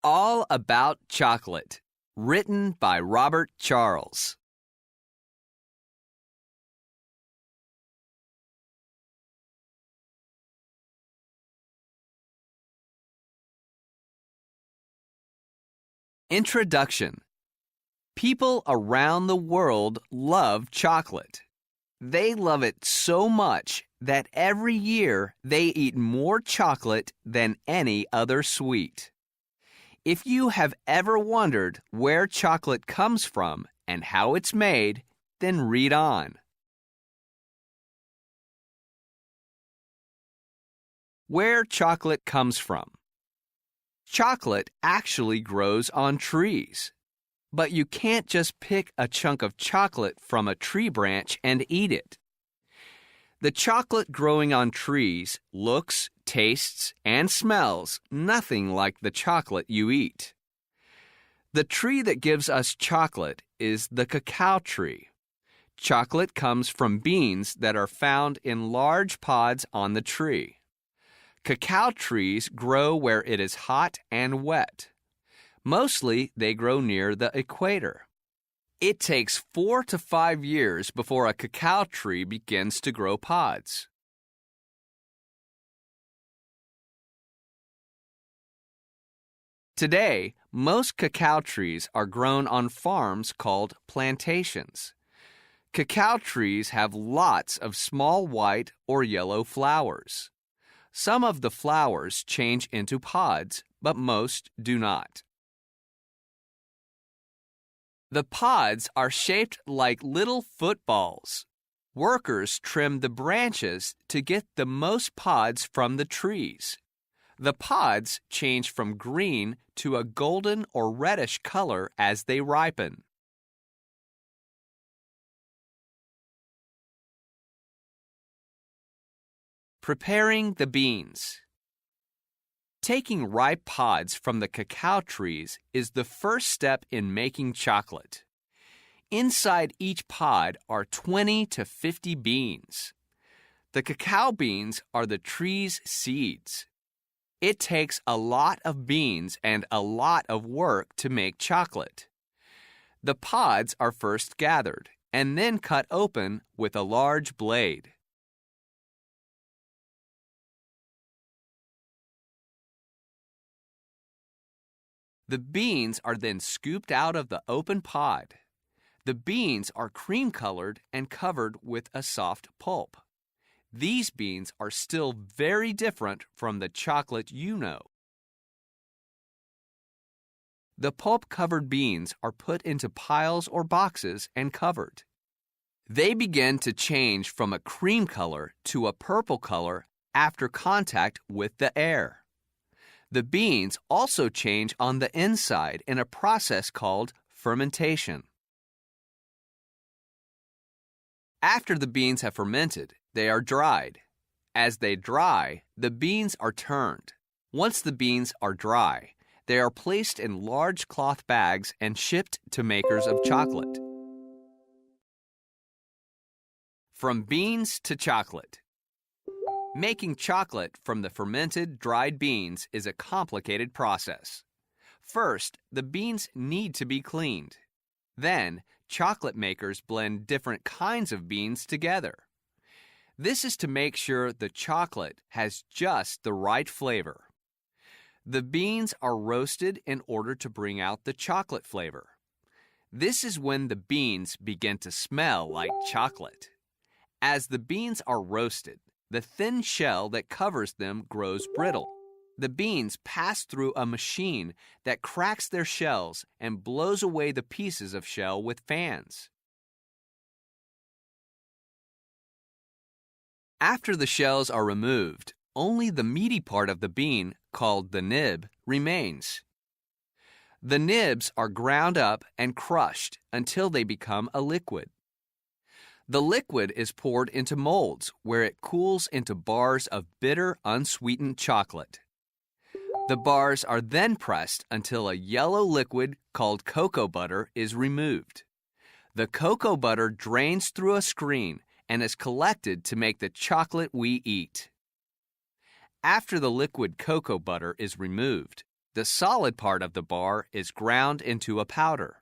All About Chocolate, written by Robert Charles. Introduction. People around the world love chocolate. They love it so much that every year they eat more chocolate than any other sweet. If you have ever wondered where chocolate comes from and how it's made, then read on. Where chocolate comes from. Chocolate actually grows on trees. But you can't just pick a chunk of chocolate from a tree branch and eat it. The chocolate growing on trees looks, tastes, and smells nothing like the chocolate you eat. The tree that gives us chocolate is the cacao tree. Chocolate comes from beans that are found in large pods on the tree. Cacao trees grow where it is hot and wet. Mostly, they grow near the equator. It takes 4 to 5 years before a cacao tree begins to grow pods. Today, most cacao trees are grown on farms called plantations. Cacao trees have lots of small white or yellow flowers. Some of the flowers change into pods, but most do not. The pods are shaped like little footballs. Workers trim the branches to get the most pods from the trees. The pods change from green to a golden or reddish color as they ripen. Preparing the beans. Taking ripe pods from the cacao trees is the first step in making chocolate. Inside each pod are 20 to 50 beans. The cacao beans are the tree's seeds. It takes a lot of beans and a lot of work to make chocolate. The pods are first gathered and then cut open with a large blade. The beans are then scooped out of the open pod. The beans are cream-colored and covered with a soft pulp. These beans are still very different from the chocolate you know. The pulp-covered beans are put into piles or boxes and covered. They begin to change from a cream color to a purple color after contact with the air. The beans also change on the inside in a process called fermentation. After the beans have fermented, they are dried. As they dry, the beans are turned. Once the beans are dry, they are placed in large cloth bags and shipped to makers of chocolate. From beans to chocolate. Making chocolate from the fermented, dried beans is a complicated process. First, the beans need to be cleaned. Then, chocolate makers blend different kinds of beans together. This is to make sure the chocolate has just the right flavor. The beans are roasted in order to bring out the chocolate flavor. This is when the beans begin to smell like chocolate. As the beans are roasted, the thin shell that covers them grows brittle. The beans pass through a machine that cracks their shells and blows away the pieces of shell with fans. After the shells are removed, only the meaty part of the bean, called the nib, remains. The nibs are ground up and crushed until they become a liquid. The liquid is poured into molds where it cools into bars of bitter, unsweetened chocolate. The bars are then pressed until a yellow liquid called cocoa butter is removed. The cocoa butter drains through a screen and is collected to make the chocolate we eat. After the liquid cocoa butter is removed, The solid part of the bar is ground into a powder.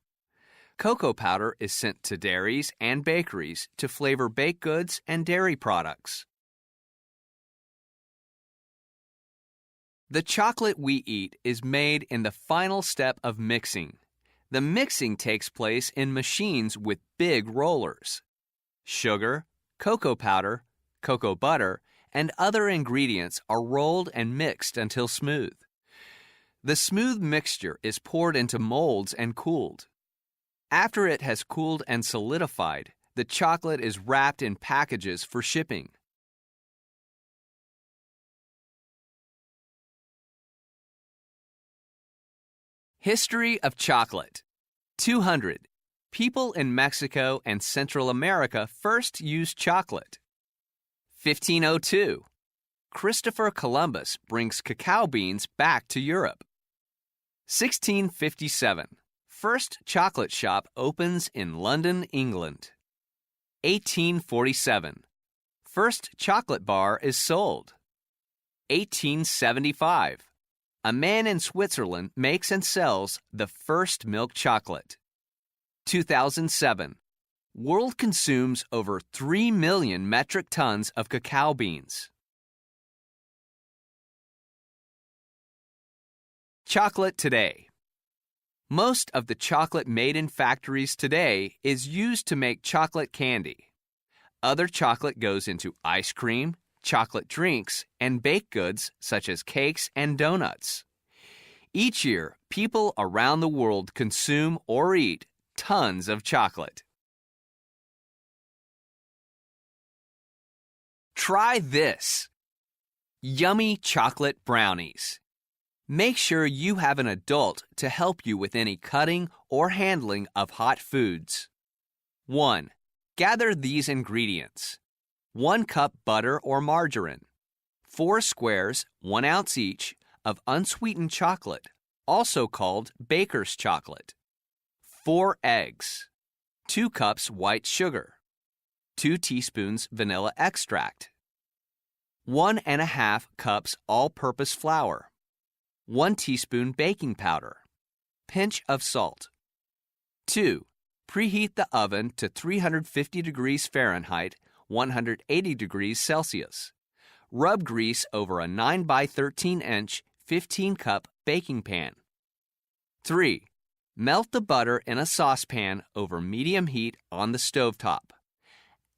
Cocoa powder is sent to dairies and bakeries to flavor baked goods and dairy products. The chocolate we eat is made in the final step of mixing. The mixing takes place in machines with big rollers. Sugar, cocoa powder, cocoa butter, and other ingredients are rolled and mixed until smooth. The smooth mixture is poured into molds and cooled. After it has cooled and solidified, the chocolate is wrapped in packages for shipping. History of chocolate. 200. People in Mexico and Central America first used chocolate. 1502. Christopher Columbus brings cacao beans back to Europe. 1657. First chocolate shop opens in London, England. 1847. First chocolate bar is sold. 1875. A man in Switzerland makes and sells the first milk chocolate. 2007. World consumes over 3 million metric tons of cacao beans. Chocolate today. Most of the chocolate made in factories today is used to make chocolate candy. Other chocolate goes into ice cream, chocolate drinks, and baked goods such as cakes and donuts. Each year, people around the world consume or eat tons of chocolate. Try this. Yummy chocolate brownies. Make sure you have an adult to help you with any cutting or handling of hot foods. 1. Gather these ingredients. 1 cup butter or margarine, 4 squares, 1 ounce each, of unsweetened chocolate, also called baker's chocolate, 4 eggs, 2 cups white sugar, 2 teaspoons vanilla extract, 1½ cups all-purpose flour, 1 teaspoon baking powder, pinch of salt. 2. Preheat the oven to 350 degrees Fahrenheit, 180 degrees Celsius. Rub grease over a 9 by 13 inch 15-cup baking pan. 3. Melt the butter in a saucepan over medium heat on the stovetop.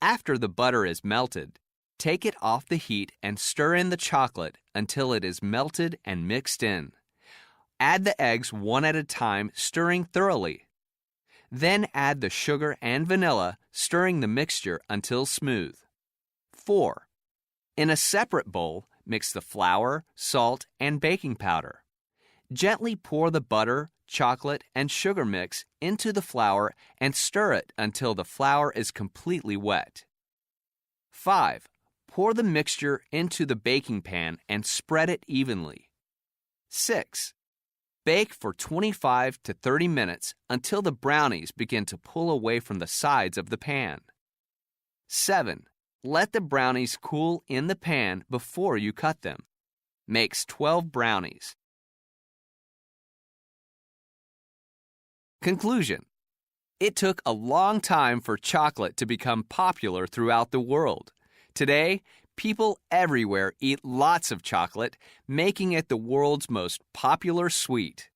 After the butter is melted, take it off the heat and stir in the chocolate until it is melted and mixed in. Add the eggs one at a time, stirring thoroughly. Then add the sugar and vanilla, stirring the mixture until smooth. 4. In a separate bowl, mix the flour, salt, and baking powder. Gently pour the butter, chocolate, and sugar mix into the flour and stir it until the flour is completely wet. 5. Pour the mixture into the baking pan and spread it evenly. 6. Bake for 25 to 30 minutes until the brownies begin to pull away from the sides of the pan. 7. Let the brownies cool in the pan before you cut them. Makes 12 brownies. Conclusion. It took a long time for chocolate to become popular throughout the world. Today, people everywhere eat lots of chocolate, making it the world's most popular sweet.